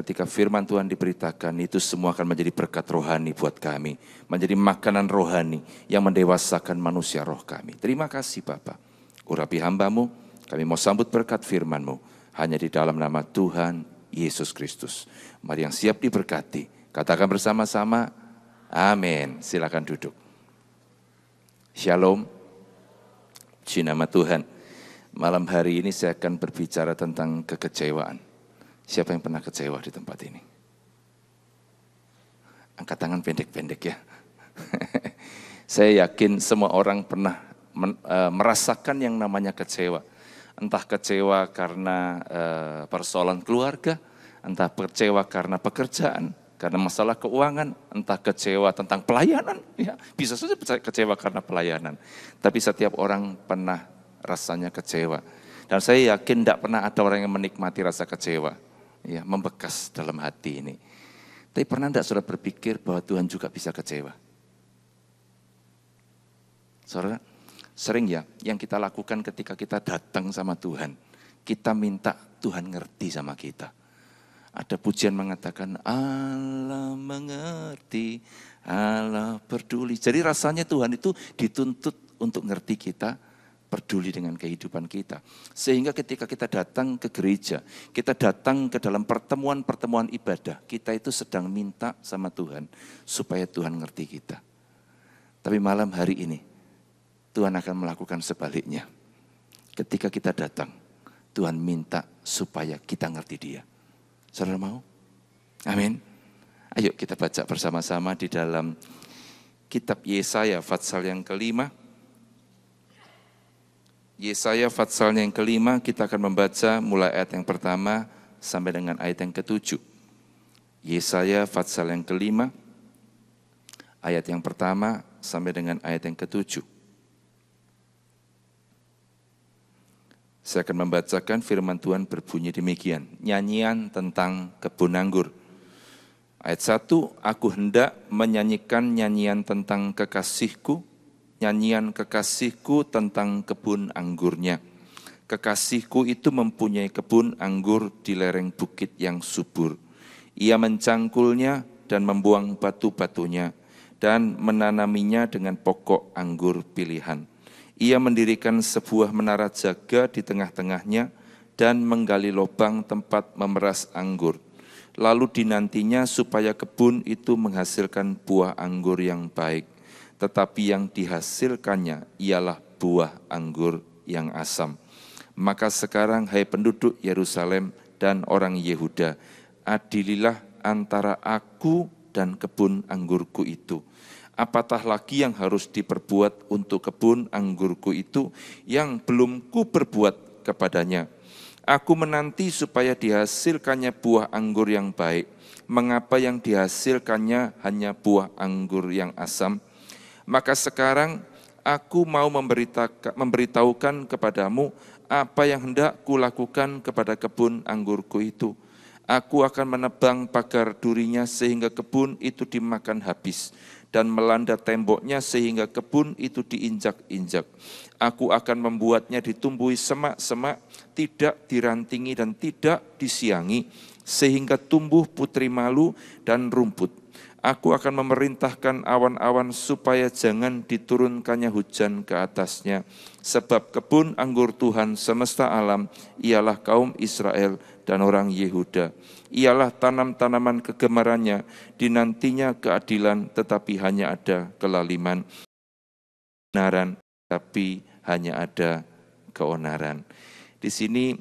ketika firman Tuhan diberitakan, itu semua akan menjadi berkat rohani buat kami. Menjadi makanan rohani yang mendewasakan manusia roh kami. Terima kasih Bapa. Urapi hamba-Mu, kami mau sambut berkat firman-Mu. Hanya di dalam nama Tuhan Yesus Kristus. Mari yang siap diberkati. Katakan bersama-sama, amin. Silakan duduk. Shalom. Puji nama Tuhan. Malam hari ini saya akan berbicara tentang kekecewaan. Siapa yang pernah kecewa di tempat ini? Angkat tangan pendek-pendek ya. Saya yakin semua orang pernah merasakan yang namanya kecewa. Entah kecewa karena persoalan keluarga, entah kecewa karena pekerjaan, karena masalah keuangan, entah kecewa tentang pelayanan. Ya, bisa saja kecewa karena pelayanan. Tapi setiap orang pernah rasanya kecewa. Dan saya yakin tidak pernah ada orang yang menikmati rasa kecewa. Ya, membekas dalam hati ini. Tapi pernah tidak saudara berpikir bahwa Tuhan juga bisa kecewa? Saudara, sering ya yang kita lakukan ketika kita datang sama Tuhan, kita minta Tuhan ngerti sama kita. Ada pujian mengatakan, Allah mengerti, Allah peduli. Jadi rasanya Tuhan itu dituntut untuk ngerti kita, peduli dengan kehidupan kita. Sehingga ketika kita datang ke gereja, kita datang ke dalam pertemuan-pertemuan ibadah, kita itu sedang minta sama Tuhan supaya Tuhan ngerti kita. Tapi malam hari ini, Tuhan akan melakukan sebaliknya. Ketika kita datang, Tuhan minta supaya kita ngerti Dia. Saudara mau? Amin. Ayo kita baca bersama-sama di dalam kitab Yesaya pasal yang kelima. Yesaya pasalnya yang kelima, kita akan membaca mulai ayat yang pertama sampai dengan ayat yang ketujuh. Yesaya pasal yang kelima, ayat yang pertama sampai dengan ayat yang ketujuh. Saya akan membacakan firman Tuhan berbunyi demikian. Nyanyian tentang kebun anggur. Ayat 1, aku hendak menyanyikan nyanyian tentang kekasihku, nyanyian kekasihku tentang kebun anggurnya. Kekasihku itu mempunyai kebun anggur di lereng bukit yang subur. Ia mencangkulnya dan membuang batu-batunya dan menanaminya dengan pokok anggur pilihan. Ia mendirikan sebuah menara jaga di tengah-tengahnya dan menggali lubang tempat memeras anggur. Lalu dinantinya supaya kebun itu menghasilkan buah anggur yang baik. Tetapi yang dihasilkannya ialah buah anggur yang asam. Maka sekarang hai penduduk Yerusalem dan orang Yehuda, adililah antara aku dan kebun anggurku itu. Apatah lagi yang harus diperbuat untuk kebun anggurku itu yang belum ku perbuat kepadanya? Aku menanti supaya dihasilkannya buah anggur yang baik. Mengapa yang dihasilkannya hanya buah anggur yang asam? Maka sekarang aku mau memberitahukan kepadamu apa yang hendak kulakukan kepada kebun anggurku itu. Aku akan menebang pagar durinya sehingga kebun itu dimakan habis, dan melanda temboknya sehingga kebun itu diinjak-injak. Aku akan membuatnya ditumbuhi semak-semak, tidak dirantingi dan tidak disiangi, sehingga tumbuh putri malu dan rumput. Aku akan memerintahkan awan-awan supaya jangan diturunkannya hujan ke atasnya. Sebab kebun anggur Tuhan semesta alam ialah kaum Israel dan orang Yehuda. Ialah tanam-tanaman kegemarannya, dinantinya keadilan tetapi hanya ada kelaliman. Kebenaran tapi hanya ada keonaran. Di sini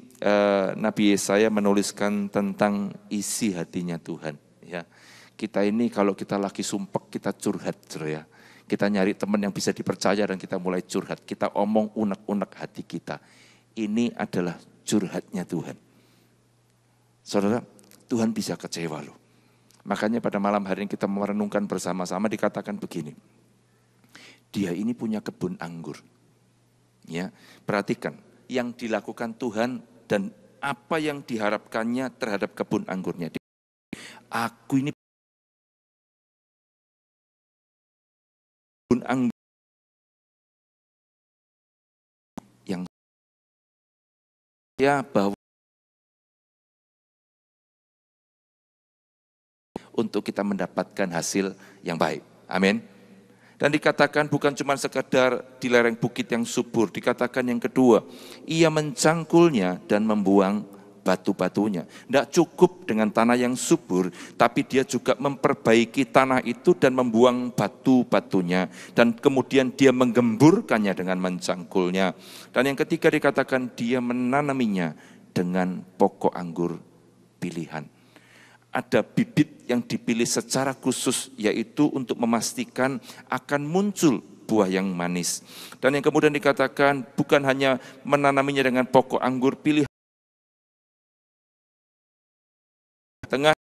Nabi Yesaya menuliskan tentang isi hatinya Tuhan. Ya. Kita ini kalau kita lagi sumpek, kita curhat, ya. Kita nyari teman yang bisa dipercaya dan kita mulai curhat. Kita omong unek-unek hati kita. Ini adalah curhatnya Tuhan. Saudara, Tuhan bisa kecewa loh. Makanya pada malam hari ini kita merenungkan bersama-sama dikatakan begini. Dia ini punya kebun anggur. Ya, perhatikan yang dilakukan Tuhan dan apa yang diharapkannya terhadap kebun anggurnya. Aku ini kebun anggur yang ya bahwa untuk kita mendapatkan hasil yang baik. Amin. Dan dikatakan bukan cuma sekadar di lereng bukit yang subur, dikatakan yang kedua, ia mencangkulnya dan membuang batu-batunya. Tidak cukup dengan tanah yang subur, tapi dia juga memperbaiki tanah itu dan membuang batu-batunya. Dan kemudian dia menggemburkannya dengan mencangkulnya. Dan yang ketiga dikatakan dia menanaminya dengan pokok anggur pilihan. Ada bibit yang dipilih secara khusus, yaitu untuk memastikan akan muncul buah yang manis. Dan yang kemudian dikatakan bukan hanya menanaminya dengan pokok anggur pilihan, tengah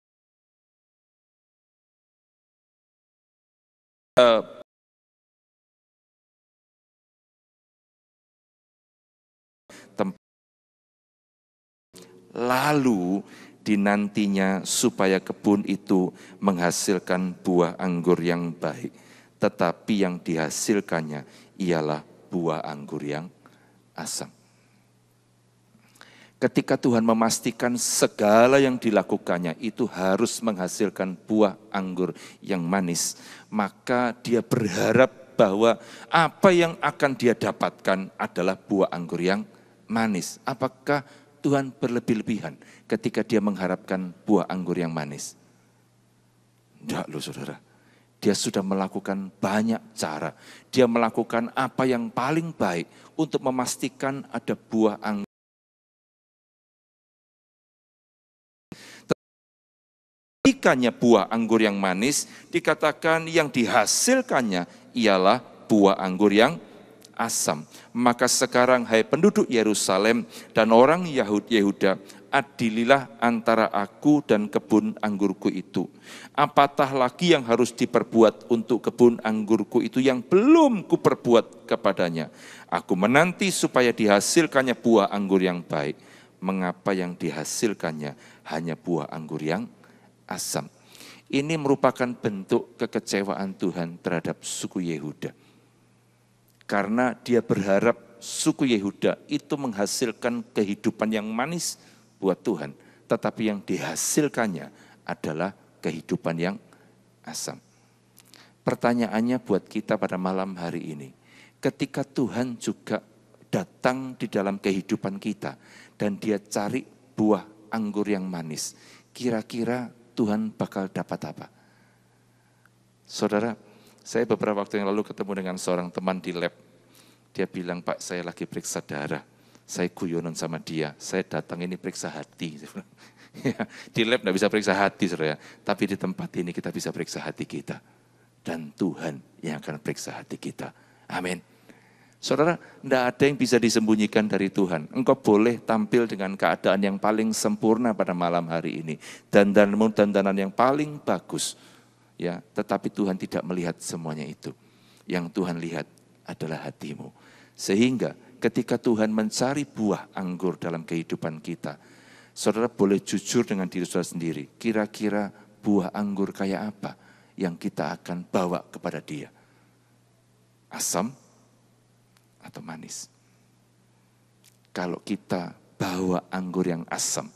lalu dinantinya supaya kebun itu menghasilkan buah anggur yang baik, tetapi yang dihasilkannya ialah buah anggur yang asam. Ketika Tuhan memastikan segala yang dilakukannya itu harus menghasilkan buah anggur yang manis, maka dia berharap bahwa apa yang akan dia dapatkan adalah buah anggur yang manis. Apakah Tuhan berlebih-lebihan ketika dia mengharapkan buah anggur yang manis? Tidak loh saudara. Dia sudah melakukan banyak cara. Dia melakukan apa yang paling baik untuk memastikan ada buah anggur. Ikannya buah anggur yang manis, dikatakan yang dihasilkannya ialah buah anggur yang asam. Maka sekarang hai penduduk Yerusalem dan orang Yehuda, adililah antara aku dan kebun anggurku itu. Apatah lagi yang harus diperbuat untuk kebun anggurku itu yang belum kuperbuat kepadanya? Aku menanti supaya dihasilkannya buah anggur yang baik. Mengapa yang dihasilkannya hanya buah anggur yang asam? Ini merupakan bentuk kekecewaan Tuhan terhadap suku Yehuda. Karena dia berharap suku Yehuda itu menghasilkan kehidupan yang manis buat Tuhan. Tetapi yang dihasilkannya adalah kehidupan yang asam. Pertanyaannya buat kita pada malam hari ini. Ketika Tuhan juga datang di dalam kehidupan kita dan dia cari buah anggur yang manis, kira-kira Tuhan bakal dapat apa? Saudara, saya beberapa waktu yang lalu ketemu dengan seorang teman di lab. Dia bilang, Pak, saya lagi periksa darah. Saya guyonan sama dia. Saya datang ini periksa hati. Di lab tidak bisa periksa hati, saudara. Tapi di tempat ini kita bisa periksa hati kita. Dan Tuhan yang akan periksa hati kita. Amin. Saudara, tidak ada yang bisa disembunyikan dari Tuhan. Engkau boleh tampil dengan keadaan yang paling sempurna pada malam hari ini. Dandanan yang paling bagus. Ya, tetapi Tuhan tidak melihat semuanya itu. Yang Tuhan lihat adalah hatimu. Sehingga ketika Tuhan mencari buah anggur dalam kehidupan kita, saudara boleh jujur dengan diri saudara sendiri. Kira-kira buah anggur kayak apa yang kita akan bawa kepada Dia? Asam atau manis? Kalau kita bawa anggur yang asam,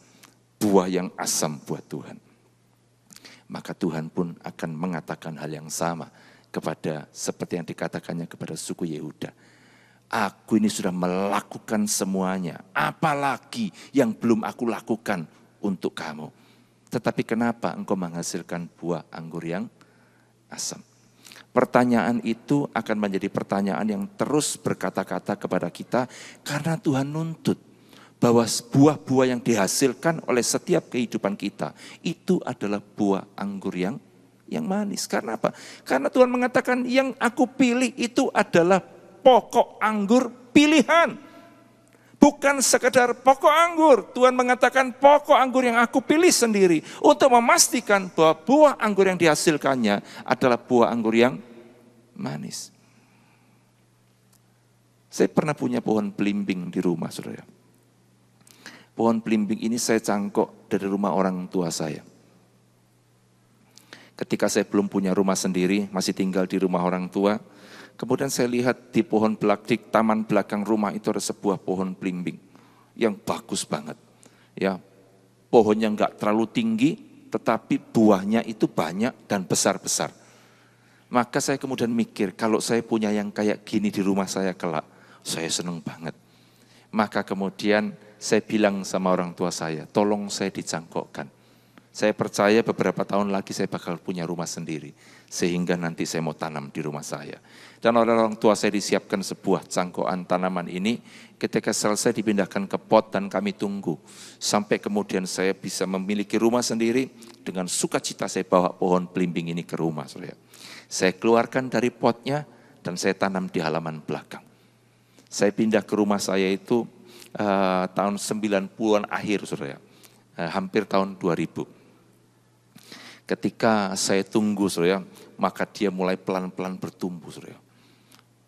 buah yang asam buat Tuhan, maka Tuhan pun akan mengatakan hal yang sama kepada seperti yang dikatakannya kepada suku Yehuda. Aku ini sudah melakukan semuanya, apalagi yang belum aku lakukan untuk kamu. Tetapi kenapa engkau menghasilkan buah anggur yang asam? Pertanyaan itu akan menjadi pertanyaan yang terus berkata-kata kepada kita karena Tuhan nuntut bahwa buah-buah yang dihasilkan oleh setiap kehidupan kita itu adalah buah anggur yang manis. Karena apa? Karena Tuhan mengatakan yang aku pilih itu adalah pokok anggur pilihan. Bukan sekedar pokok anggur. Tuhan mengatakan pokok anggur yang aku pilih sendiri untuk memastikan bahwa buah anggur yang dihasilkannya adalah buah anggur yang manis. Saya pernah punya pohon belimbing di rumah, saudara. Pohon belimbing ini saya cangkok dari rumah orang tua saya. Ketika saya belum punya rumah sendiri, masih tinggal di rumah orang tua, kemudian saya lihat di pohon belakang, taman belakang rumah itu ada sebuah pohon belimbing yang bagus banget. Ya, pohonnya enggak terlalu tinggi, tetapi buahnya itu banyak dan besar-besar. Maka saya kemudian mikir, kalau saya punya yang kayak gini di rumah saya kelak, saya senang banget. Maka kemudian saya bilang sama orang tua saya, tolong saya dicangkokkan. Saya percaya beberapa tahun lagi saya bakal punya rumah sendiri. Sehingga nanti saya mau tanam di rumah saya. Dan oleh orang tua saya disiapkan sebuah cangkokan tanaman ini. Ketika selesai dipindahkan ke pot dan kami tunggu. Sampai kemudian saya bisa memiliki rumah sendiri. Dengan sukacita saya bawa pohon belimbing ini ke rumah. Saya keluarkan dari potnya dan saya tanam di halaman belakang. Saya pindah ke rumah saya itu tahun 90-an akhir, saudara. Hampir tahun 2000. Ketika saya tunggu, saudara, maka dia mulai pelan-pelan bertumbuh, saudara.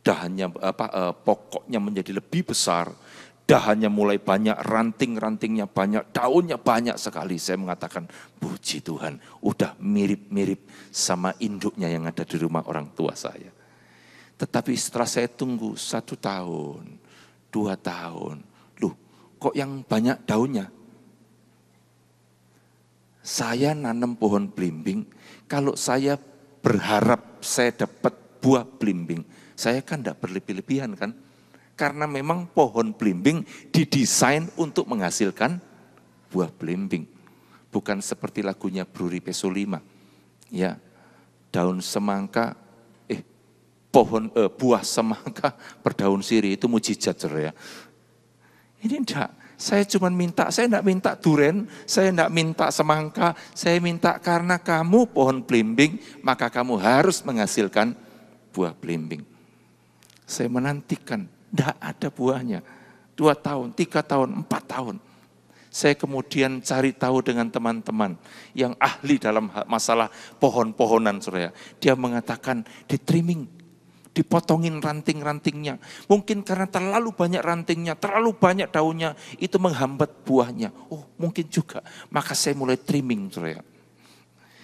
Dahannya pokoknya menjadi lebih besar, dahannya mulai banyak, ranting-rantingnya banyak, daunnya banyak sekali. Saya mengatakan, puji Tuhan, udah mirip-mirip sama induknya yang ada di rumah orang tua saya. Tetapi setelah saya tunggu 1 tahun, 2 tahun, loh kok yang banyak daunnya? Saya nanam pohon belimbing, kalau saya berharap saya dapat buah belimbing, saya kan tidak berlebih-lebihan kan? Karena memang pohon belimbing didesain untuk menghasilkan buah belimbing. Bukan seperti lagunya Bruri Peso 5. Ya, daun semangka, buah semangka berdaun sirih, itu mujizat, saudara ya. Ini enggak. Saya cuma minta, saya tidak minta duren, saya tidak minta semangka, saya minta karena kamu pohon belimbing, maka kamu harus menghasilkan buah belimbing. Saya menantikan, tidak ada buahnya. 2 tahun, 3 tahun, 4 tahun. Saya kemudian cari tahu dengan teman-teman yang ahli dalam masalah pohon-pohonan, saudara. Dia mengatakan di trimming, dipotongin ranting-rantingnya. Mungkin karena terlalu banyak rantingnya, terlalu banyak daunnya, itu menghambat buahnya. Oh, mungkin juga. Maka saya mulai trimming, saudara.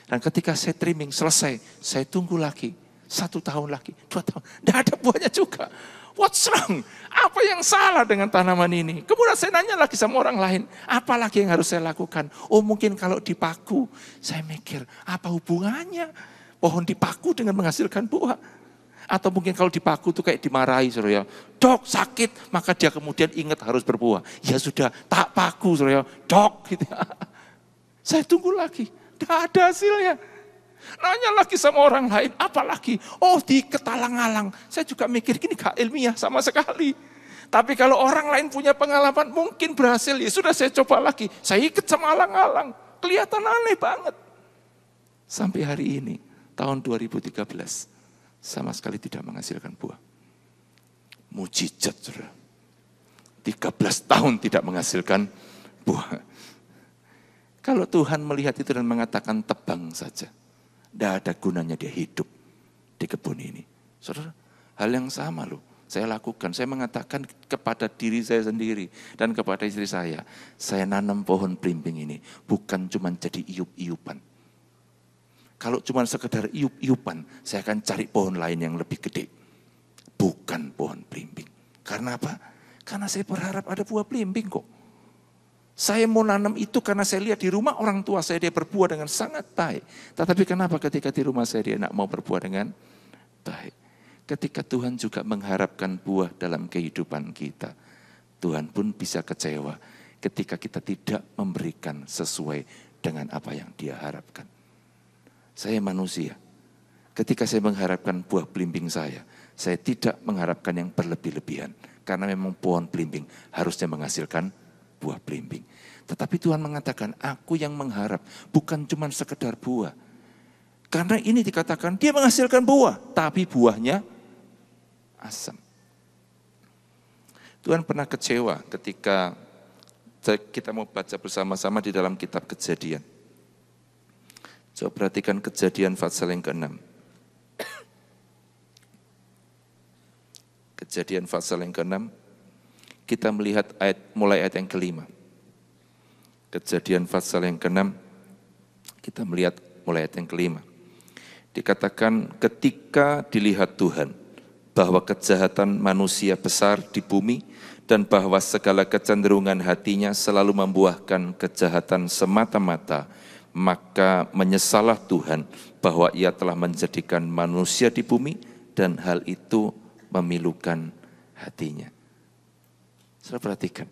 Dan ketika saya trimming selesai, saya tunggu lagi. 1 tahun lagi, 2 tahun. Tidak ada buahnya juga. What's wrong? Apa yang salah dengan tanaman ini? Kemudian saya nanya lagi sama orang lain, apa lagi yang harus saya lakukan? Oh, mungkin kalau dipaku. Saya mikir, apa hubungannya pohon dipaku dengan menghasilkan buah? Atau mungkin kalau dipaku itu kayak dimarahi, saudara. Dok, sakit, maka dia kemudian ingat harus berbuah. Ya sudah, tak paku, saudara. Dok, gitu. Saya tunggu lagi, tidak ada hasilnya. Nanya lagi sama orang lain, apa lagi? Oh, di ketalang-alang. Saya juga mikir, gini gak ilmiah sama sekali. Tapi kalau orang lain punya pengalaman, mungkin berhasil. Ya sudah, saya coba lagi. Saya ikat sama alang-alang. Kelihatan aneh banget. Sampai hari ini, tahun 2013. Sama sekali tidak menghasilkan buah. Mujizat, saudara. 13 tahun tidak menghasilkan buah. Kalau Tuhan melihat itu dan mengatakan tebang saja, tidak ada gunanya dia hidup di kebun ini. Saudara, hal yang sama loh. Saya lakukan, saya mengatakan kepada diri saya sendiri dan kepada istri saya nanam pohon belimbing ini bukan cuma jadi iup-iupan. Kalau cuma sekedar iup-iupan, saya akan cari pohon lain yang lebih gede. Bukan pohon belimbing. Karena apa? Karena saya berharap ada buah belimbing kok. Saya mau nanam itu karena saya lihat di rumah orang tua saya dia berbuah dengan sangat baik. Tetapi kenapa ketika di rumah saya dia tidak mau berbuah dengan baik? Ketika Tuhan juga mengharapkan buah dalam kehidupan kita, Tuhan pun bisa kecewa ketika kita tidak memberikan sesuai dengan apa yang Dia harapkan. Saya manusia. Ketika saya mengharapkan buah belimbing saya tidak mengharapkan yang berlebih-lebihan. Karena memang pohon belimbing harusnya menghasilkan buah belimbing. Tetapi Tuhan mengatakan, aku yang mengharap bukan cuma sekedar buah. Karena ini dikatakan dia menghasilkan buah, tapi buahnya asam. Tuhan pernah kecewa ketika kita mau baca bersama-sama di dalam kitab Kejadian. Coba perhatikan Kejadian pasal yang ke-6. Kejadian pasal yang ke-6, kita melihat mulai ayat yang ke-5. Kejadian pasal yang ke-6, kita melihat mulai ayat yang ke-5. Dikatakan ketika dilihat Tuhan bahwa kejahatan manusia besar di bumi dan bahwa segala kecenderungan hatinya selalu membuahkan kejahatan semata-mata, Maka menyesallah Tuhan bahwa ia telah menjadikan manusia di bumi dan hal itu memilukan hatinya. Saudara perhatikan,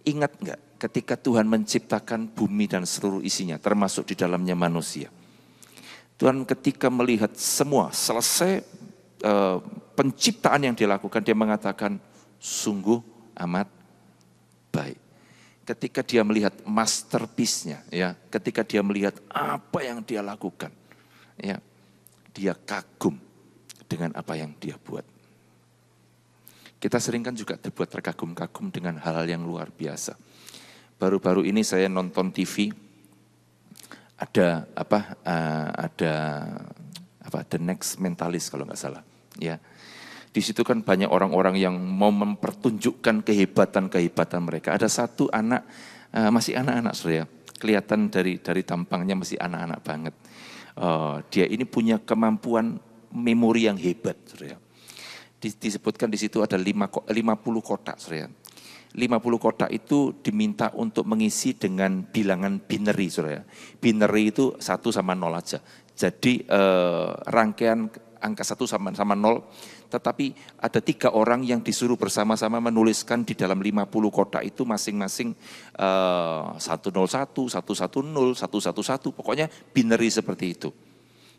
ingat enggak ketika Tuhan menciptakan bumi dan seluruh isinya, termasuk di dalamnya manusia. Tuhan ketika melihat semua, selesai penciptaan yang dilakukan, dia mengatakan sungguh amat baik. Ketika dia melihat masterpiece-nya, ya, ketika dia melihat apa yang dia lakukan, ya, dia kagum dengan apa yang dia buat. Kita sering kan juga terbuat terkagum-kagum dengan hal-hal yang luar biasa. Baru-baru ini saya nonton TV, ada The Next Mentalist kalau nggak salah, ya. Di situ kan banyak orang-orang yang mau mempertunjukkan kehebatan-kehebatan mereka. Ada satu anak, masih anak-anak saudara, kelihatan dari tampangnya masih anak-anak banget. Dia ini punya kemampuan memori yang hebat saudara. Disebutkan di situ ada 50 kotak saudara. 50 kotak itu diminta untuk mengisi dengan bilangan binary saudara. Binary itu 1 sama 0 aja. Jadi rangkaian angka 1 sama 0, tetapi ada 3 orang yang disuruh bersama-sama menuliskan di dalam 50 kotak itu masing-masing 101, 110, 111, pokoknya binary seperti itu.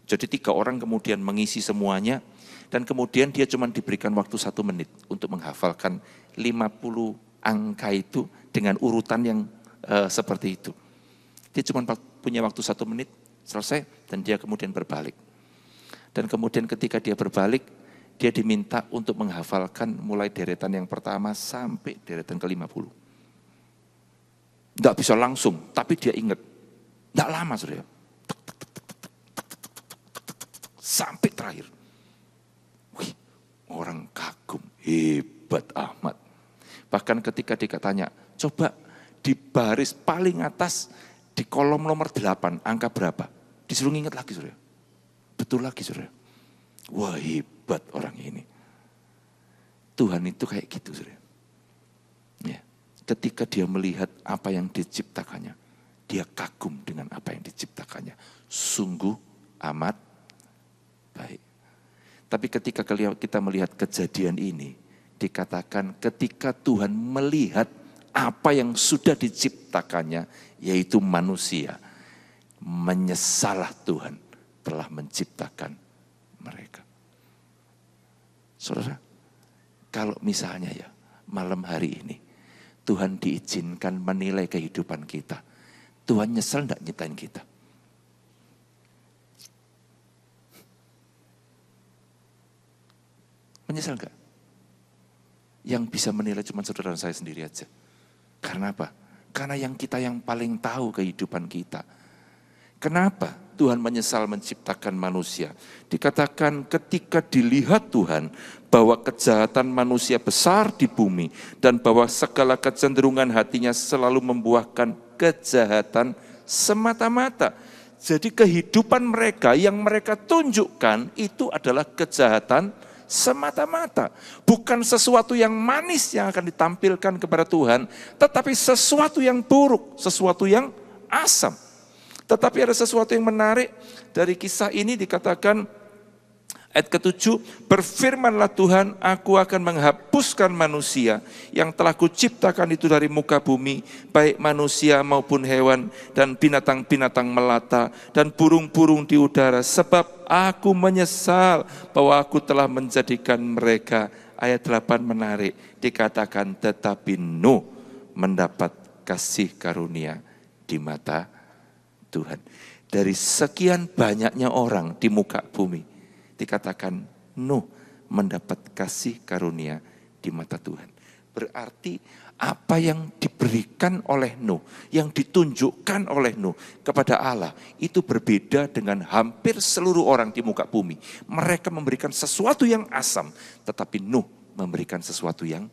Jadi 3 orang kemudian mengisi semuanya, dan kemudian dia cuma diberikan waktu 1 menit untuk menghafalkan 50 angka itu dengan urutan yang seperti itu. Dia cuma punya waktu 1 menit, selesai, dan dia kemudian berbalik. Dan kemudian ketika dia berbalik, dia diminta untuk menghafalkan mulai deretan yang pertama sampai deretan ke-50. Enggak bisa langsung, tapi dia ingat. Enggak lama saudara. Sampai terakhir. Wih, orang kagum, hebat amat. Bahkan ketika dia tanya, coba di baris paling atas, di kolom nomor 8, angka berapa? Disuruh ingat lagi saudara. Betul lagi saudara. Wah hebat orang ini. Tuhan itu kayak gitu saudara. Ya. Ketika dia melihat apa yang diciptakannya, dia kagum dengan apa yang diciptakannya. Sungguh amat baik. Tapi ketika kita melihat kejadian ini, dikatakan ketika Tuhan melihat apa yang sudah diciptakannya, yaitu manusia, menyesalah Tuhan telah menciptakan mereka. Saudara, kalau misalnya ya malam hari ini Tuhan diizinkan menilai kehidupan kita, Tuhan nyesel enggak nyiptain kita? Menyesal enggak? Yang bisa menilai cuma saudara dan saya sendiri aja. Karena apa? Karena yang paling tahu kehidupan kita. Kenapa Tuhan menyesal menciptakan manusia? Dikatakan ketika dilihat Tuhan bahwa kejahatan manusia besar di bumi dan bahwa segala kecenderungan hatinya selalu membuahkan kejahatan semata-mata. Jadi kehidupan mereka yang mereka tunjukkan itu adalah kejahatan semata-mata. Bukan sesuatu yang manis yang akan ditampilkan kepada Tuhan, tetapi sesuatu yang buruk, sesuatu yang asam. Tetapi ada sesuatu yang menarik dari kisah ini, dikatakan ayat ke-7, berfirmanlah Tuhan, aku akan menghapuskan manusia yang telah kuciptakan itu dari muka bumi, baik manusia maupun hewan dan binatang-binatang melata dan burung-burung di udara, sebab aku menyesal bahwa aku telah menjadikan mereka. Ayat 8 menarik, dikatakan tetapi Nuh mendapat kasih karunia di mata Tuhan. Dari sekian banyaknya orang di muka bumi, dikatakan Nuh mendapat kasih karunia di mata Tuhan. Berarti apa yang diberikan oleh Nuh, yang ditunjukkan oleh Nuh kepada Allah, itu berbeda dengan hampir seluruh orang di muka bumi. Mereka memberikan sesuatu yang asam, tetapi Nuh memberikan sesuatu yang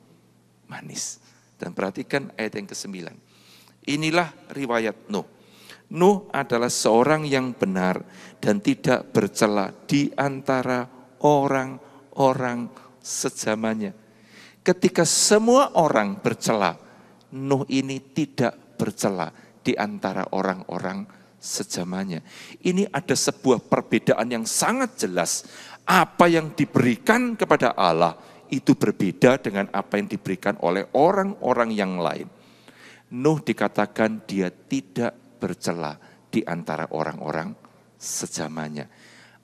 manis. Dan perhatikan ayat yang ke-9. Inilah riwayat Nuh. Nuh adalah seorang yang benar dan tidak bercela di antara orang-orang sezamannya. Ketika semua orang bercela, Nuh ini tidak bercela di antara orang-orang sejamannya. Ini ada sebuah perbedaan yang sangat jelas. Apa yang diberikan kepada Allah itu berbeda dengan apa yang diberikan oleh orang-orang yang lain. Nuh dikatakan dia tidak bercela di antara orang-orang sejamannya.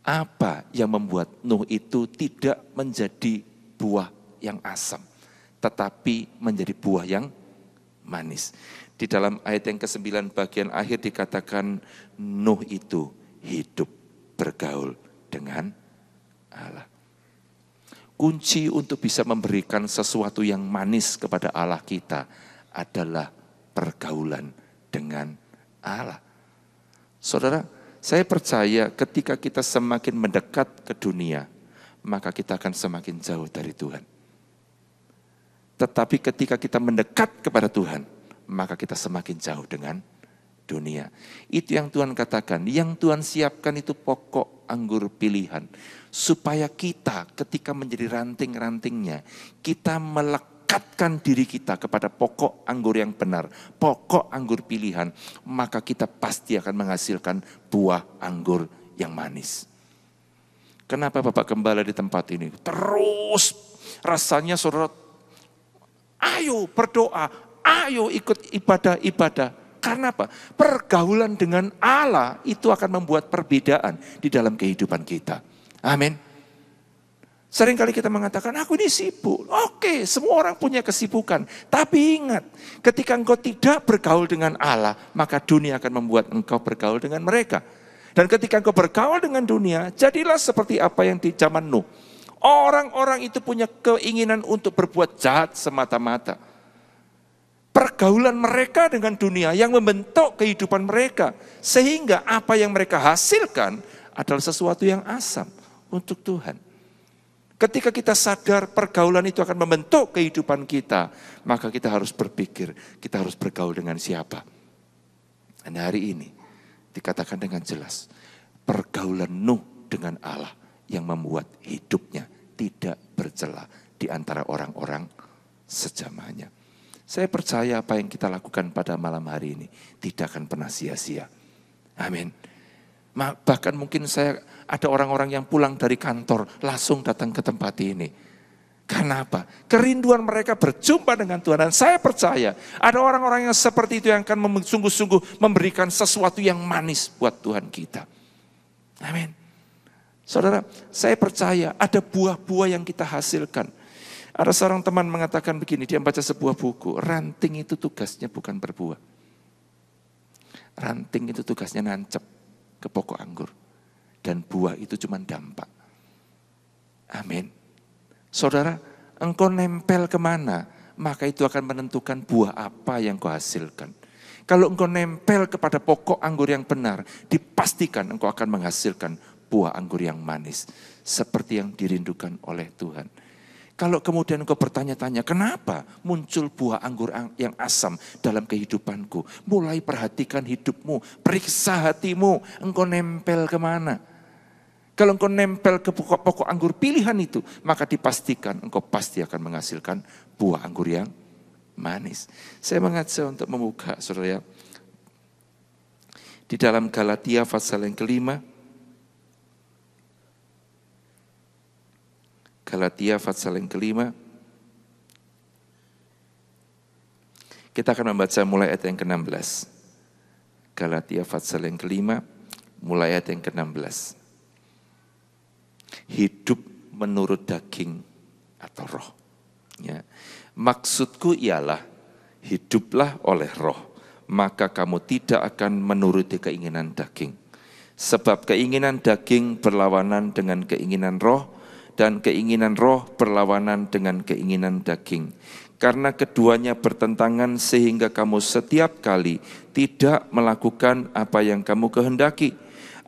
Apa yang membuat Nuh itu tidak menjadi buah yang asam, tetapi menjadi buah yang manis. Di dalam ayat yang ke-9 bagian akhir dikatakan Nuh itu hidup bergaul dengan Allah. Kunci untuk bisa memberikan sesuatu yang manis kepada Allah kita adalah pergaulan dengan Allah. Saudara, saya percaya ketika kita semakin mendekat ke dunia, maka kita akan semakin jauh dari Tuhan. Tetapi ketika kita mendekat kepada Tuhan, maka kita semakin jauh dengan dunia. Itu yang Tuhan katakan, yang Tuhan siapkan itu pokok anggur pilihan. Supaya kita ketika menjadi ranting-rantingnya, kita melekatkan diri kita kepada pokok anggur yang benar, pokok anggur pilihan, maka kita pasti akan menghasilkan buah anggur yang manis. Kenapa Bapak Gembala di tempat ini? Terus rasanya saudara, ayo berdoa, ayo ikut ibadah-ibadah. Karena apa? Pergaulan dengan Allah itu akan membuat perbedaan di dalam kehidupan kita. Amin. Seringkali kita mengatakan, aku ini sibuk. Oke, semua orang punya kesibukan. Tapi ingat, ketika engkau tidak bergaul dengan Allah, maka dunia akan membuat engkau bergaul dengan mereka. Dan ketika engkau bergaul dengan dunia, jadilah seperti apa yang di zaman Nuh. Orang-orang itu punya keinginan untuk berbuat jahat semata-mata. Pergaulan mereka dengan dunia yang membentuk kehidupan mereka. Sehingga apa yang mereka hasilkan adalah sesuatu yang asam untuk Tuhan. Ketika kita sadar pergaulan itu akan membentuk kehidupan kita, maka kita harus berpikir, kita harus bergaul dengan siapa. Dan hari ini dikatakan dengan jelas, pergaulan Nuh dengan Allah yang membuat hidupnya tidak bercela di antara orang-orang sejamannya. Saya percaya apa yang kita lakukan pada malam hari ini tidak akan pernah sia-sia. Amin. Bahkan mungkin ada orang-orang yang pulang dari kantor langsung datang ke tempat ini. Karena apa? Kerinduan mereka berjumpa dengan Tuhan. Dan saya percaya ada orang-orang yang seperti itu yang akan sungguh-sungguh memberikan sesuatu yang manis buat Tuhan kita. Amin. Saudara, saya percaya ada buah-buah yang kita hasilkan. Ada seorang teman mengatakan begini, dia baca sebuah buku, ranting itu tugasnya bukan berbuah. Ranting itu tugasnya nancep ke pokok anggur. Dan buah itu cuma dampak. Amin. Saudara, engkau nempel kemana, maka itu akan menentukan buah apa yang kau hasilkan. Kalau engkau nempel kepada pokok anggur yang benar, dipastikan engkau akan menghasilkan buah anggur yang manis. Seperti yang dirindukan oleh Tuhan. Kalau kemudian engkau bertanya-tanya, kenapa muncul buah anggur yang asam dalam kehidupanku? Mulai perhatikan hidupmu, periksa hatimu, engkau nempel kemana? Kalau engkau nempel ke pokok anggur pilihan itu, maka dipastikan engkau pasti akan menghasilkan buah anggur yang manis. Saya mengajak untuk membuka, saudara, di dalam Galatia pasal yang kelima, Galatia pasal yang kelima. Kita akan membaca mulai ayat yang ke-16. Galatia pasal yang kelima, mulai ayat yang ke-16. Hidup menurut daging atau roh. Ya. Maksudku ialah, hiduplah oleh roh, maka kamu tidak akan menuruti keinginan daging. Sebab keinginan daging berlawanan dengan keinginan roh, dan keinginan roh berlawanan dengan keinginan daging. Karena keduanya bertentangan sehingga kamu setiap kali tidak melakukan apa yang kamu kehendaki.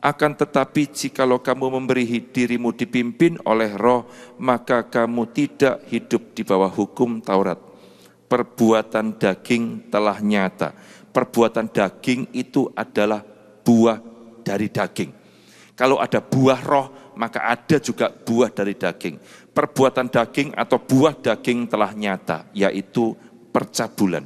Akan tetapi jikalau kamu memberi dirimu dipimpin oleh roh, maka kamu tidak hidup di bawah hukum Taurat. Perbuatan daging telah nyata. Perbuatan daging itu adalah buah dari daging. Kalau ada buah roh, maka ada juga buah dari daging. Perbuatan daging atau buah daging telah nyata, yaitu percabulan,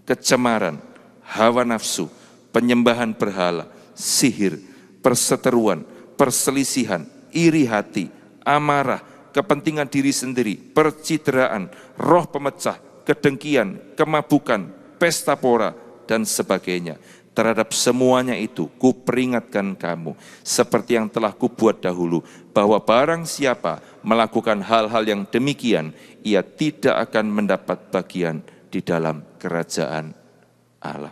kecemaran, hawa nafsu, penyembahan berhala, sihir, perseteruan, perselisihan, iri hati, amarah, kepentingan diri sendiri, percideraan, roh pemecah, kedengkian, kemabukan, pesta pora, dan sebagainya. Terhadap semuanya itu, kuperingatkan kamu, seperti yang telah kubuat dahulu, bahwa barang siapa melakukan hal-hal yang demikian, ia tidak akan mendapat bagian di dalam kerajaan Allah.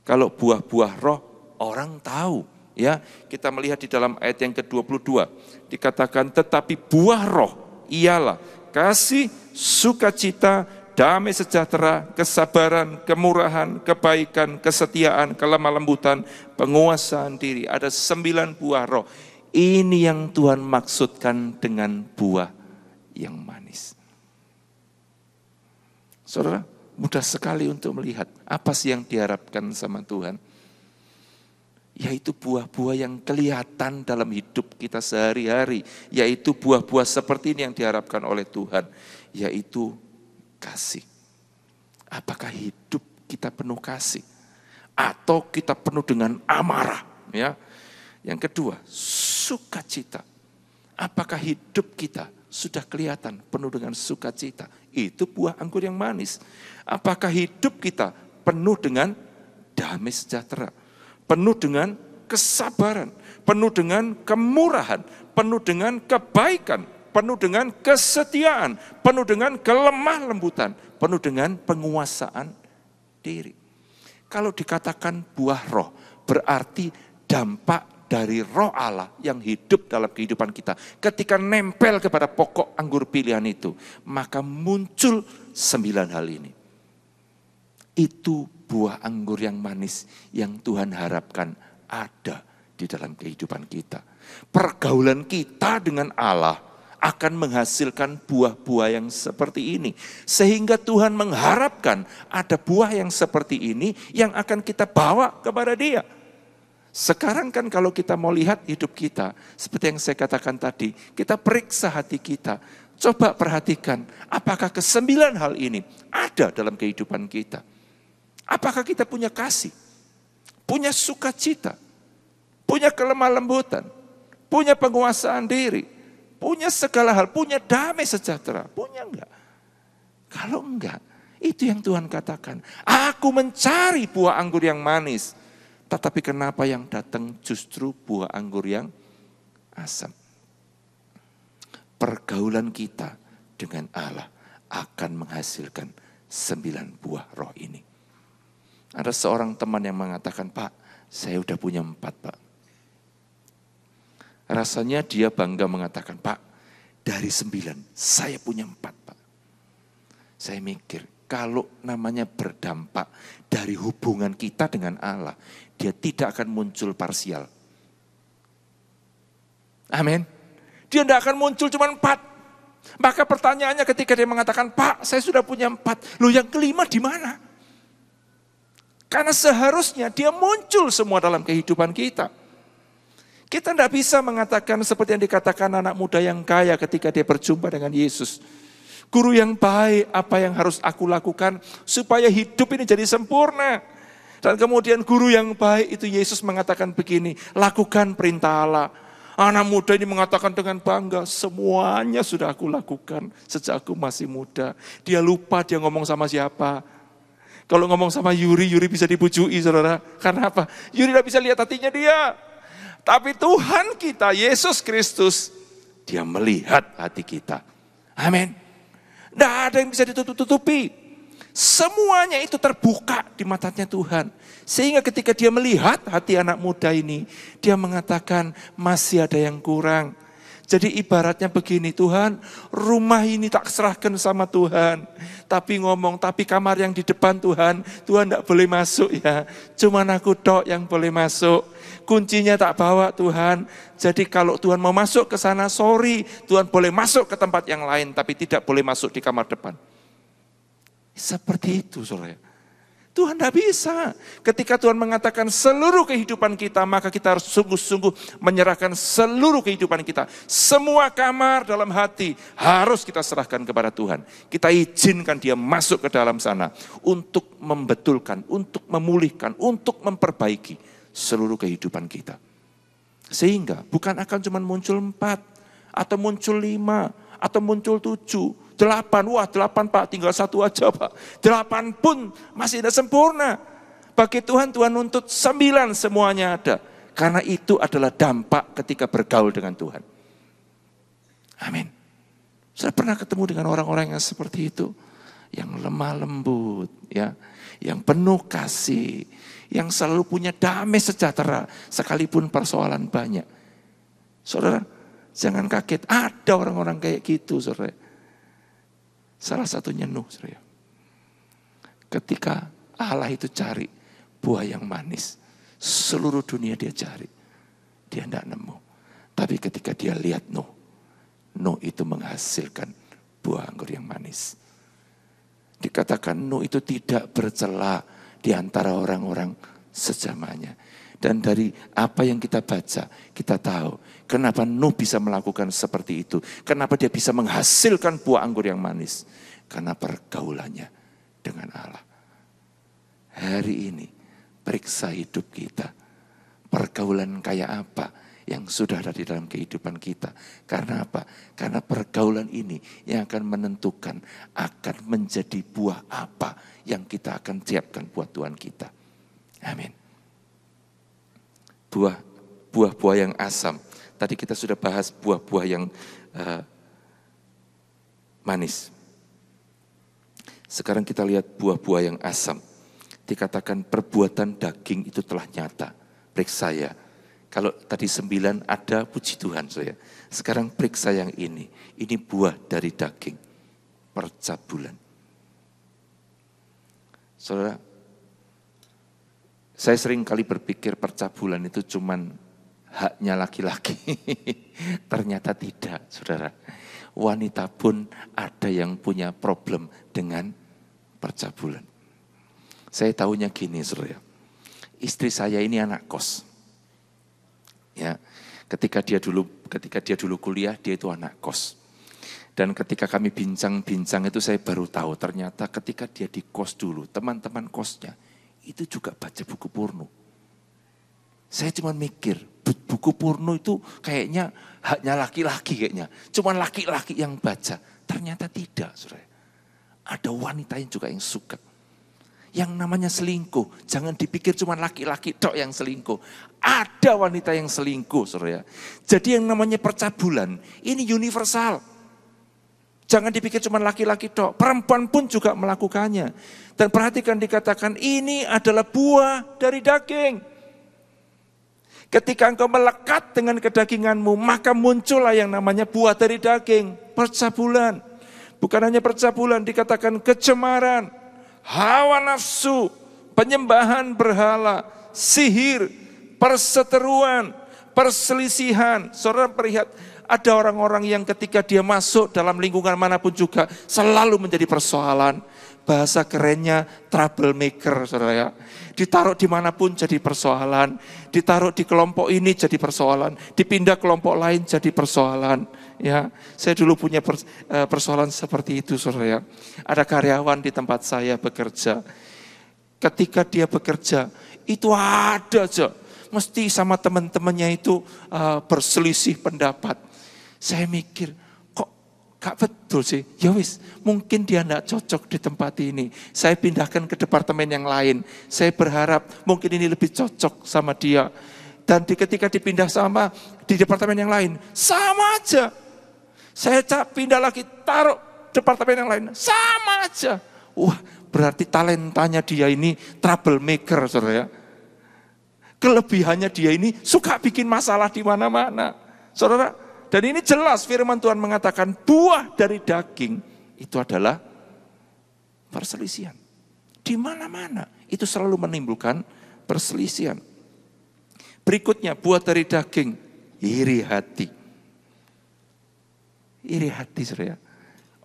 Kalau buah-buah roh, orang tahu. Ya, kita melihat di dalam ayat yang ke-22, dikatakan, tetapi buah roh ialah kasih, sukacita, damai sejahtera, kesabaran, kemurahan, kebaikan, kesetiaan, kelemah lembutan, penguasaan diri. Ada 9 buah roh. Ini yang Tuhan maksudkan dengan buah yang manis. Saudara, mudah sekali untuk melihat apa sih yang diharapkan sama Tuhan. Yaitu buah-buah yang kelihatan dalam hidup kita sehari-hari. Yaitu buah-buah seperti ini yang diharapkan oleh Tuhan. Yaitu kasih. Apakah hidup kita penuh kasih? Atau kita penuh dengan amarah? Ya. Yang kedua, sukacita. Apakah hidup kita sudah kelihatan penuh dengan sukacita? Itu buah anggur yang manis. Apakah hidup kita penuh dengan damai sejahtera? Penuh dengan kesabaran, penuh dengan kemurahan, penuh dengan kebaikan, penuh dengan kesetiaan, penuh dengan kelemah lembutan, penuh dengan penguasaan diri. Kalau dikatakan buah roh, berarti dampak dari roh Allah yang hidup dalam kehidupan kita. Ketika nempel kepada pokok anggur pilihan itu, maka muncul 9 hal ini. Itu buah anggur yang manis yang Tuhan harapkan ada di dalam kehidupan kita. Pergaulan kita dengan Allah akan menghasilkan buah-buah yang seperti ini. Sehingga Tuhan mengharapkan ada buah yang seperti ini yang akan kita bawa kepada Dia. Sekarang kan kalau kita mau lihat hidup kita, seperti yang saya katakan tadi, kita periksa hati kita. Coba perhatikan, apakah ke-9 hal ini ada dalam kehidupan kita? Apakah kita punya kasih, punya sukacita, punya kelemah lembutan, punya penguasaan diri, punya segala hal, punya damai sejahtera, punya enggak? Kalau enggak, itu yang Tuhan katakan. Aku mencari buah anggur yang manis, tetapi kenapa yang datang justru buah anggur yang asam? Pergaulan kita dengan Allah akan menghasilkan 9 buah roh ini. Ada seorang teman yang mengatakan, Pak, saya udah punya 4, Pak. Rasanya dia bangga mengatakan, Pak, dari 9, saya punya 4, Pak. Saya mikir, kalau namanya berdampak dari hubungan kita dengan Allah, dia tidak akan muncul parsial. Amin. Dia tidak akan muncul cuma 4. Maka pertanyaannya ketika dia mengatakan, Pak, saya sudah punya 4. Loh, yang kelima di mana? Karena seharusnya dia muncul semua dalam kehidupan kita. Kita tidak bisa mengatakan seperti yang dikatakan anak muda yang kaya ketika dia berjumpa dengan Yesus. Guru yang baik, apa yang harus aku lakukan supaya hidup ini jadi sempurna? Dan kemudian guru yang baik itu Yesus mengatakan begini, lakukan perintah Allah. Anak muda ini mengatakan dengan bangga, semuanya sudah aku lakukan sejak aku masih muda. Dia lupa dia ngomong sama siapa. Kalau ngomong sama Yuri bisa dibujui, saudara. Karena apa? Yuri tidak bisa lihat hatinya dia. Tapi Tuhan kita, Yesus Kristus, dia melihat hati kita. Amin. Tidak ada yang bisa ditutup-tutupi. Semuanya itu terbuka di matanya Tuhan. Sehingga ketika dia melihat hati anak muda ini, dia mengatakan masih ada yang kurang. Jadi ibaratnya begini, Tuhan, rumah ini tak serahkan sama Tuhan. Tapi ngomong, tapi kamar yang di depan Tuhan tidak boleh masuk ya. Cuman aku tok yang boleh masuk. Kuncinya tak bawa Tuhan. Jadi kalau Tuhan mau masuk ke sana, sorry. Tuhan boleh masuk ke tempat yang lain, tapi tidak boleh masuk di kamar depan. Seperti itu, saudara. Tuhan tidak bisa. Ketika Tuhan mengatakan seluruh kehidupan kita, maka kita harus sungguh-sungguh menyerahkan seluruh kehidupan kita. Semua kamar dalam hati harus kita serahkan kepada Tuhan. Kita izinkan dia masuk ke dalam sana untuk membetulkan, untuk memulihkan, untuk memperbaiki seluruh kehidupan kita. Sehingga bukan akan cuma muncul 4, atau muncul 5, atau muncul 7, 8. Wah 8 Pak, tinggal 1 aja Pak. 8 pun masih tidak sempurna. Bagi Tuhan, Tuhan nuntut 9 semuanya ada. Karena itu adalah dampak ketika bergaul dengan Tuhan. Amin. Saya pernah ketemu dengan orang-orang yang seperti itu. Yang lemah lembut, ya, yang penuh kasih, yang selalu punya damai sejahtera, sekalipun persoalan banyak. Saudara, jangan kaget, ada orang-orang kayak gitu, saudara. Salah satunya Nuh, saudara. Ketika Allah itu cari buah yang manis, seluruh dunia dia cari, dia tidak nemu. Tapi ketika dia lihat Nuh itu menghasilkan buah anggur yang manis. Dikatakan Nuh itu tidak bercela di antara orang-orang sejamannya. Dan dari apa yang kita baca, kita tahu kenapa Nuh bisa melakukan seperti itu. Kenapa dia bisa menghasilkan buah anggur yang manis. Karena pergaulannya dengan Allah. Hari ini, periksa hidup kita. Pergaulan kayak apa yang sudah ada di dalam kehidupan kita. Karena apa? Karena pergaulan ini yang akan menentukan akan menjadi buah apa yang kita akan siapkan buat Tuhan kita. Amin. Buah-buah yang asam. Tadi kita sudah bahas buah-buah yang manis. Sekarang kita lihat buah-buah yang asam. Dikatakan perbuatan daging itu telah nyata. Periksa ya. Kalau tadi 9 ada, puji Tuhan saya. Sekarang periksa yang ini. Ini buah dari daging. Percabulan. Saudara, saya sering kali berpikir percabulan itu cuman haknya laki-laki. Ternyata tidak, saudara. Wanita pun ada yang punya problem dengan percabulan. Saya tahunya gini, saudara. Istri saya ini anak kos. Ya, ketika dia dulu kuliah, dia itu anak kos. Dan ketika kami bincang-bincang itu saya baru tahu ternyata ketika dia di kos dulu, teman-teman kosnya itu juga baca buku porno. Saya cuma mikir, buku porno itu kayaknya haknya laki-laki kayaknya. Cuma laki-laki yang baca. Ternyata tidak, saudara. Ada wanita yang juga yang suka. Yang namanya selingkuh, jangan dipikir cuma laki-laki tok yang selingkuh. Ada wanita yang selingkuh, saudara. Jadi yang namanya percabulan, ini universal. Jangan dipikir cuma laki-laki tok, perempuan pun juga melakukannya. Dan perhatikan dikatakan ini adalah buah dari daging. Ketika engkau melekat dengan kedaginganmu, maka muncullah yang namanya buah dari daging, percabulan. Bukan hanya percabulan, dikatakan kecemaran, hawa nafsu, penyembahan berhala, sihir, perseteruan, perselisihan. Saudara melihat ada orang-orang yang ketika dia masuk dalam lingkungan manapun juga selalu menjadi persoalan. Bahasa kerennya troublemaker, saudara ya. Ditaruh dimanapun jadi persoalan. Ditaruh di kelompok ini jadi persoalan. Dipindah kelompok lain jadi persoalan. Ya, saya dulu punya persoalan seperti itu, saudara ya. Ada karyawan di tempat saya bekerja. Ketika dia bekerja, itu ada aja. Mesti sama teman-temannya itu berselisih pendapat. Saya mikir, kok gak betul sih? Ya wis, mungkin dia gak cocok di tempat ini. Saya pindahkan ke departemen yang lain. Saya berharap mungkin ini lebih cocok sama dia. Dan ketika dipindah di departemen yang lain, sama aja. Saya pindah lagi, taruh departemen yang lain, sama aja. Wah, berarti talentanya dia ini troublemaker, saudara ya. Kelebihannya dia ini suka bikin masalah di mana-mana. Saudara, dan ini jelas firman Tuhan mengatakan buah dari daging itu adalah perselisihan. Di mana-mana itu selalu menimbulkan perselisihan. Berikutnya buah dari daging, iri hati. Iri hati, saudara.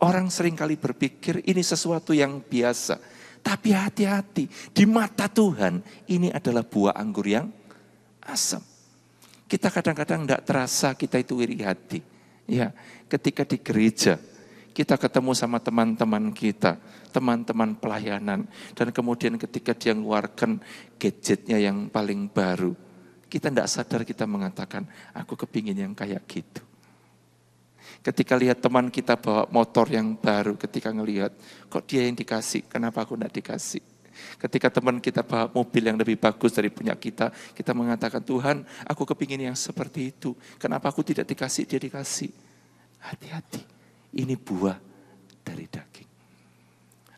Orang seringkali berpikir ini sesuatu yang biasa. Tapi hati-hati, di mata Tuhan ini adalah buah anggur yang asam. Kita kadang-kadang tidak terasa kita itu iri hati. Ya, ketika di gereja, Kita ketemu sama teman-teman kita, teman-teman pelayanan. Dan kemudian ketika dia mengeluarkan gadgetnya yang paling baru, kita tidak sadar kita mengatakan, aku kepingin yang kayak gitu. Ketika lihat teman kita bawa motor yang baru, ketika ngelihat, kok dia yang dikasih, kenapa aku tidak dikasih? Ketika teman kita bawa mobil yang lebih bagus dari punya kita mengatakan, Tuhan, aku kepingin yang seperti itu. Kenapa aku tidak dikasih, dia dikasih. Hati-hati. Ini buah dari daging.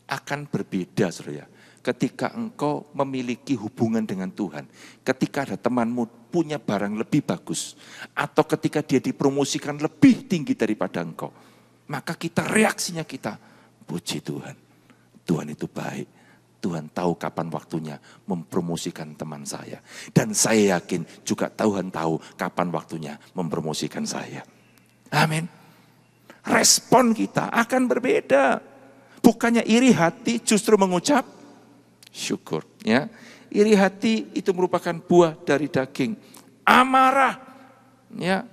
Akan berbeda, saudara, ketika engkau memiliki hubungan dengan Tuhan. Ketika ada temanmu punya barang lebih bagus. Atau ketika dia dipromosikan lebih tinggi daripada engkau. Maka reaksinya kita, puji Tuhan. Tuhan itu baik. Tuhan tahu kapan waktunya mempromosikan teman saya. Dan saya yakin juga Tuhan tahu kapan waktunya mempromosikan saya. Amin. Respon kita akan berbeda. Bukannya iri hati justru mengucap syukur. Ya, iri hati itu merupakan buah dari daging. Amarah. Ya,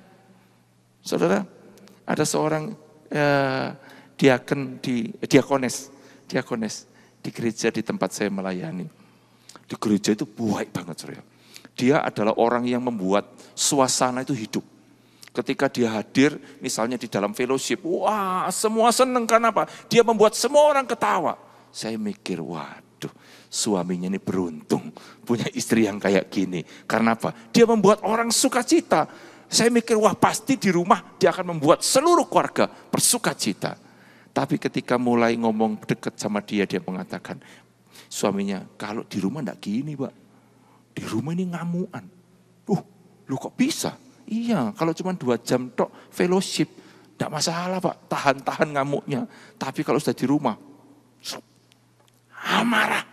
saudara, ada seorang diakones di gereja di tempat saya melayani. Di gereja itu baik banget, saudara. Dia adalah orang yang membuat suasana itu hidup. Ketika dia hadir, misalnya di dalam fellowship, wah semua seneng, karena apa? Dia membuat semua orang ketawa. Saya mikir, waduh, suaminya ini beruntung, punya istri yang kayak gini. Karena apa? Dia membuat orang sukacita. Saya mikir, wah pasti di rumah dia akan membuat seluruh keluarga bersukacita. Tapi ketika mulai ngomong dekat sama dia mengatakan, suaminya, kalau di rumah enggak gini, Pak. Di rumah ini ngamuan. Lu kok bisa? Iya, kalau cuma 2 jam tok fellowship, tidak masalah Pak, tahan-tahan ngamuknya. Tapi kalau sudah di rumah, marah.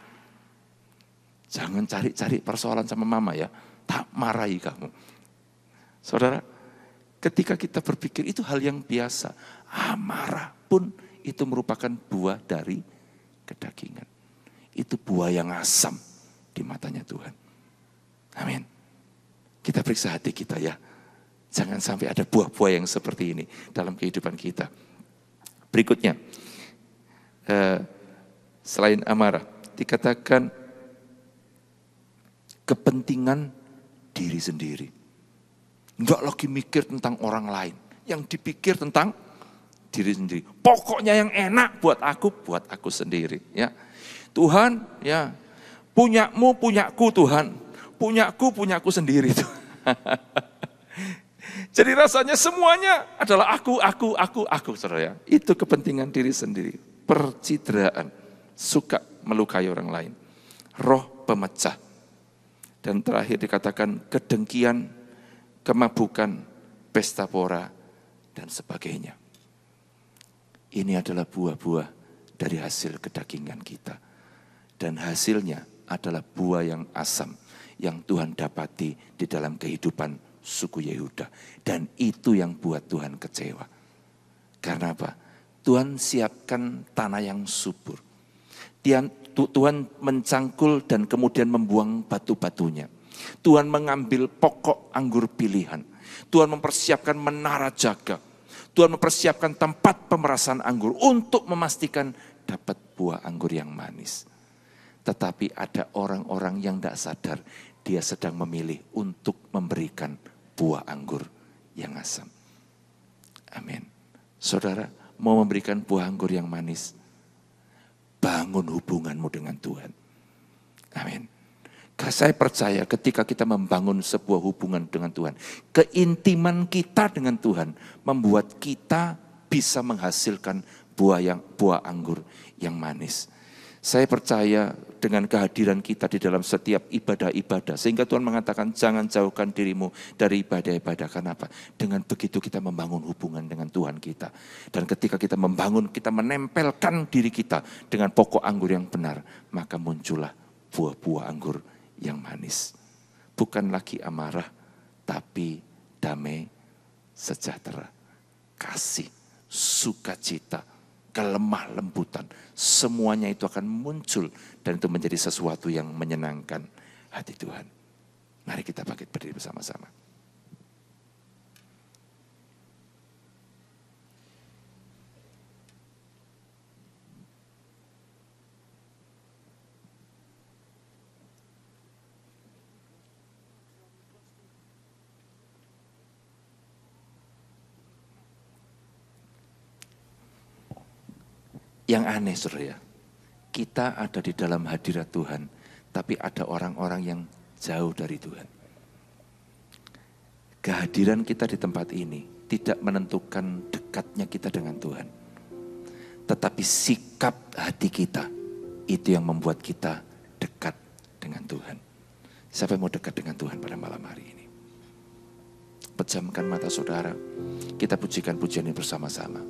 Jangan cari-cari persoalan sama mama ya, tak marahi kamu. Saudara, ketika kita berpikir itu hal yang biasa, amarah pun itu merupakan buah dari kedagingan. Itu buah yang asam di matanya Tuhan. Amin. Kita periksa hati kita ya. Jangan sampai ada buah-buah yang seperti ini dalam kehidupan kita. Berikutnya, selain amarah, dikatakan kepentingan diri sendiri. Enggak lagi mikir tentang orang lain, yang dipikir tentang diri sendiri. Pokoknya yang enak buat aku sendiri. Ya, Tuhan, ya, punyaku Tuhan, punyaku sendiri. Jadi rasanya semuanya adalah aku, saudara ya. Itu kepentingan diri sendiri. Percidraan, suka melukai orang lain. Roh pemecah. Dan terakhir dikatakan kedengkian, kemabukan, pesta pora, dan sebagainya. Ini adalah buah-buah dari hasil kedagingan kita. Dan hasilnya adalah buah yang asam yang Tuhan dapati di dalam kehidupan suku Yehuda. Dan itu yang buat Tuhan kecewa. Karena apa? Tuhan siapkan tanah yang subur. Tuhan mencangkul dan kemudian membuang batu-batunya. Tuhan mengambil pokok anggur pilihan. Tuhan mempersiapkan menara jaga. Tuhan mempersiapkan tempat pemerasan anggur untuk memastikan dapat buah anggur yang manis. Tetapi ada orang-orang yang tidak sadar dia sedang memilih untuk memberikan buah anggur yang asam. Amin. Saudara, mau memberikan buah anggur yang manis, bangun hubunganmu dengan Tuhan. Amin. Saya percaya ketika kita membangun sebuah hubungan dengan Tuhan, keintiman kita dengan Tuhan membuat kita bisa menghasilkan buah anggur yang manis. Saya percaya dengan kehadiran kita di dalam setiap ibadah-ibadah. Sehingga Tuhan mengatakan jangan jauhkan dirimu dari ibadah-ibadah. Kenapa? Dengan begitu kita membangun hubungan dengan Tuhan kita. Dan ketika kita membangun, kita menempelkan diri kita dengan pokok anggur yang benar. Maka muncullah buah-buah anggur yang manis. Bukan lagi amarah, tapi damai, sejahtera, kasih, sukacita, kelemah lembutan, semuanya itu akan muncul dan itu menjadi sesuatu yang menyenangkan hati Tuhan. Mari kita bangkit berdiri bersama-sama. Yang aneh saudara ya, kita ada di dalam hadirat Tuhan, tapi ada orang-orang yang jauh dari Tuhan. Kehadiran kita di tempat ini tidak menentukan dekatnya kita dengan Tuhan. Tetapi sikap hati kita, itu yang membuat kita dekat dengan Tuhan. Siapa yang mau dekat dengan Tuhan pada malam hari ini? Pejamkan mata saudara, kita pujikan pujian ini bersama-sama.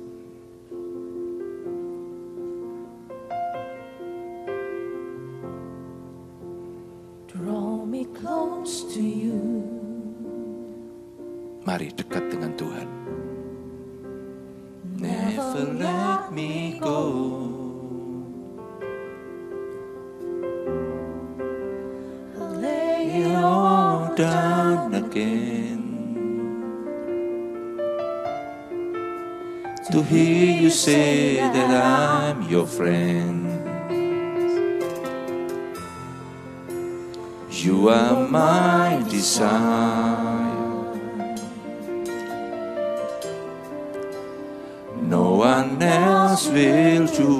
Draw me close to you. Mari dekat dengan Tuhan. Never let me go. Lay it all down again. To hear you say that I'm your friend. You are my desire. No one else will do.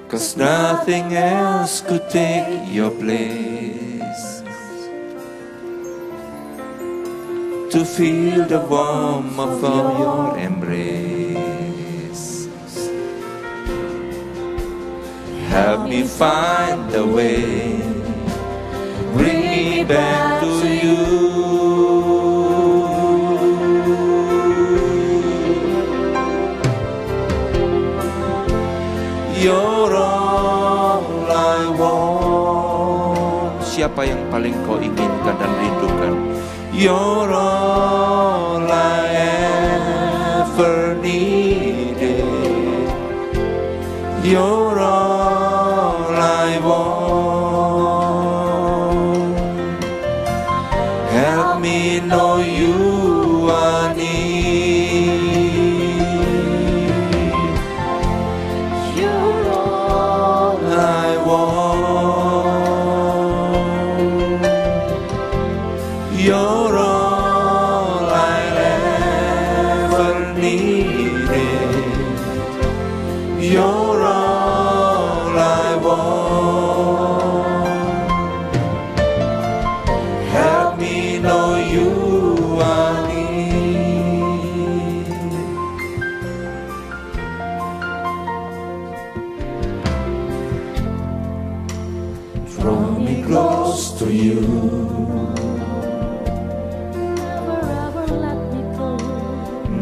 'Cause nothing else could take your place. To feel the warmth of your embrace. Help me find the way. Bring me back to you. You're all I want. Siapa yang paling kau inginkan dan rindukan? You're all I ever needed. You're all I want. Help me know you are near. You're all I ever needed. You're all I want. Help me know you are near. Draw me close to you.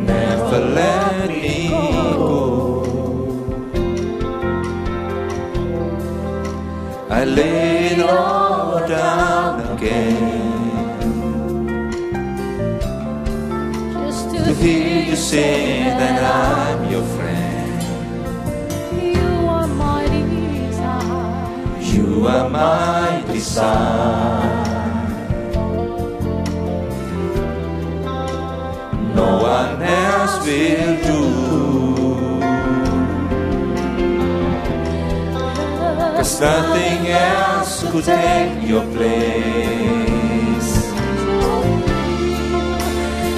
Never let me go. I lay it all down again. Just To hear you say that I'm your friend. You are my desire. You are my desire. No one else will do. 'Cause nothing else could take your place.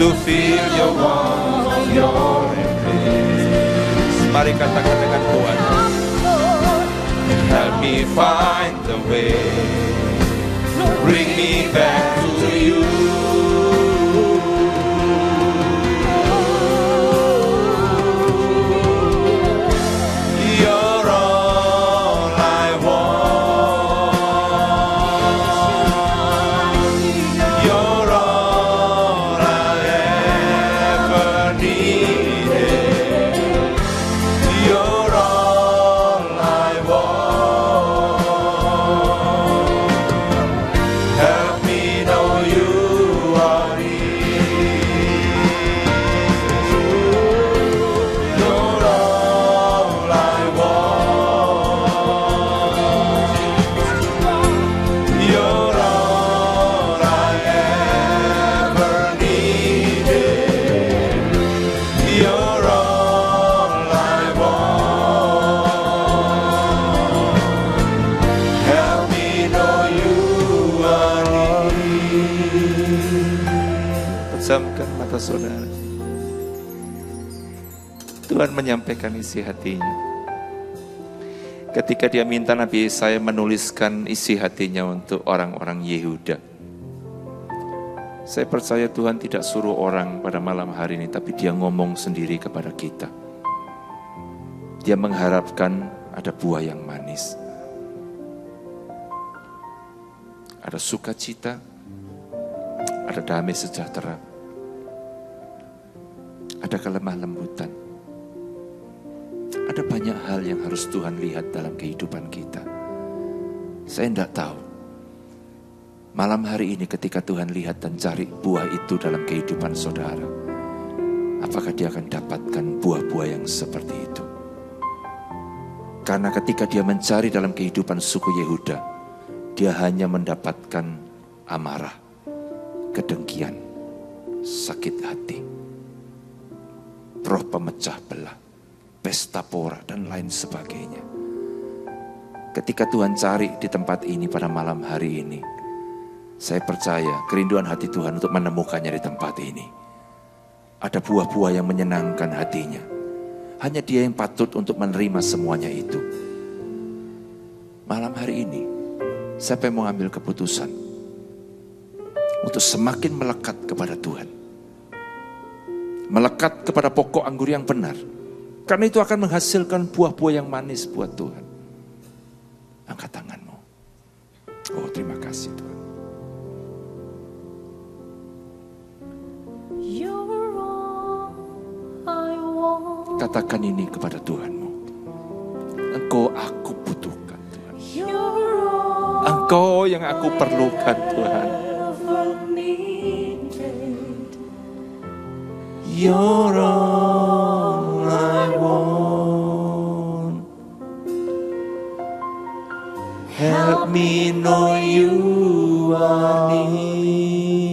To feel your warmth, your embrace. Mari katakan dengan kuat. Help me find the way. Bring me back to you. Pejamkan mata saudara. Tuhan menyampaikan isi hatinya. Ketika dia minta Nabi Yesaya menuliskan isi hatinya untuk orang-orang Yehuda. Saya percaya Tuhan tidak suruh orang pada malam hari ini, tapi dia ngomong sendiri kepada kita. Dia mengharapkan ada buah yang manis. Ada sukacita, ada damai sejahtera, ada kelemah lembutan. Ada banyak hal yang harus Tuhan lihat dalam kehidupan kita. Saya tidak tahu. Malam hari ini ketika Tuhan lihat dan cari buah itu dalam kehidupan saudara, apakah dia akan dapatkan buah-buah yang seperti itu? Karena ketika dia mencari dalam kehidupan suku Yehuda, dia hanya mendapatkan amarah, kedengkian, sakit hati, roh pemecah belah, pesta pora, dan lain sebagainya. Ketika Tuhan cari di tempat ini pada malam hari ini, saya percaya kerinduan hati Tuhan untuk menemukannya di tempat ini. Ada buah-buah yang menyenangkan hatinya. Hanya dia yang patut untuk menerima semuanya itu. Malam hari ini, siapa yang mau ambil keputusan untuk semakin melekat kepada Tuhan? Melekat kepada pokok anggur yang benar. Karena itu akan menghasilkan buah-buah yang manis buat Tuhan. Angkat tanganmu. Oh, terima kasih Tuhan. Katakan ini kepada Tuhanmu. Engkau aku butuhkan Tuhan. Engkau yang aku perlukan Tuhan. You're all I want. Help me know you are near.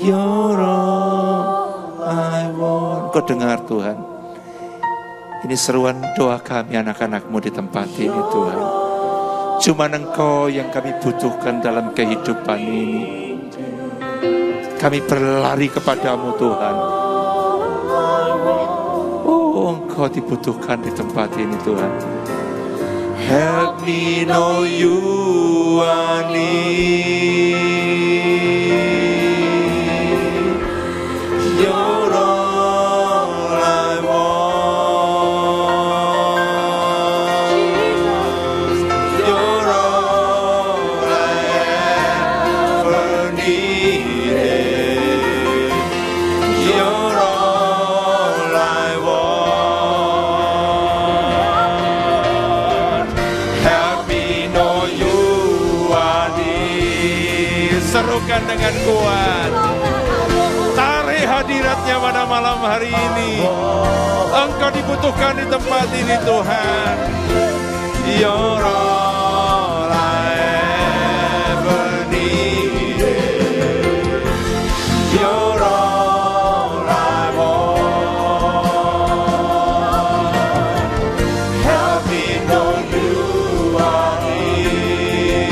You're all I want. Kau dengar Tuhan. Ini seruan doa kami anak-anakmu di tempat ini Tuhan. Cuman Engkau yang kami butuhkan dalam kehidupan ini. Kami berlari kepadamu Tuhan. Oh, Engkau dibutuhkan di tempat ini Tuhan. Help me know you are near. You're all I want. You're all I ever needed. You're all I want. Help me know you are near. Serukan dengan kuat. Tarik hadiratnya pada malam hari ini. Engkau dibutuhkan di tempat ini Tuhan. You're all I ever needed. You're all I want. Help me know you are near.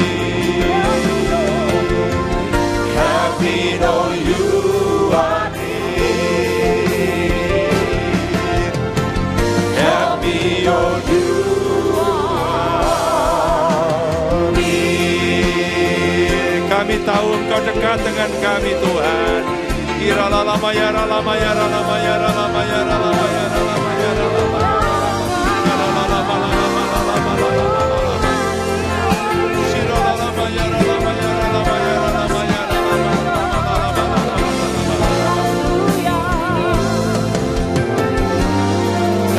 Help me know you are near. Help me know you are near. Kami tahu Engkau dekat dengan kami Tuhan. Iralama ya ralama ya ralama ya ralama ya ralama ya ralama ya ralama.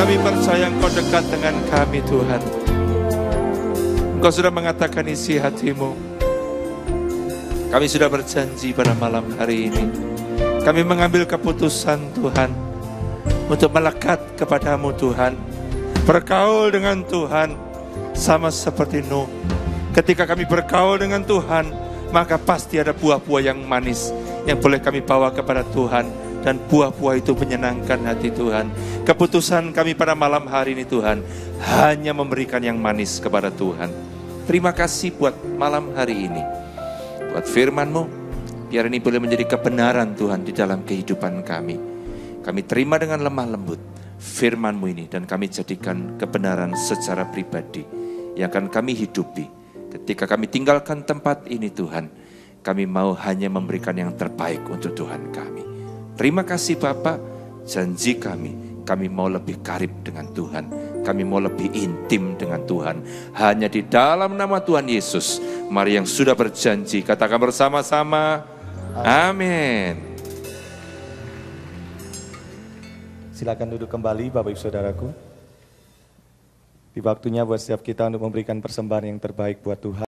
Kami percaya Engkau dekat dengan kami Tuhan. Engkau sudah mengatakan isi hatimu. Kami sudah berjanji pada malam hari ini. Kami mengambil keputusan Tuhan untuk melekat kepadamu Tuhan. Bergaul dengan Tuhan sama seperti Nuh. Ketika kami bergaul dengan Tuhan, maka pasti ada buah-buah yang manis yang boleh kami bawa kepada Tuhan. Dan buah-buah itu menyenangkan hati Tuhan. Keputusan kami pada malam hari ini Tuhan, hanya memberikan yang manis kepada Tuhan. Terima kasih buat malam hari ini. Buat firman-Mu, Biar ini boleh menjadi kebenaran Tuhan di dalam kehidupan kami. Kami terima dengan lemah lembut firman-Mu ini dan kami jadikan kebenaran secara pribadi yang akan kami hidupi. Ketika kami tinggalkan tempat ini Tuhan, kami mau hanya memberikan yang terbaik untuk Tuhan kami. Terima kasih Bapa, janji kami mau lebih karib dengan Tuhan. Kami mau lebih intim dengan Tuhan. Hanya di dalam nama Tuhan Yesus, mari yang sudah berjanji, katakan bersama-sama, amin. Silakan duduk kembali Bapak Ibu Saudaraku. Di waktunya buat setiap kita untuk memberikan persembahan yang terbaik buat Tuhan.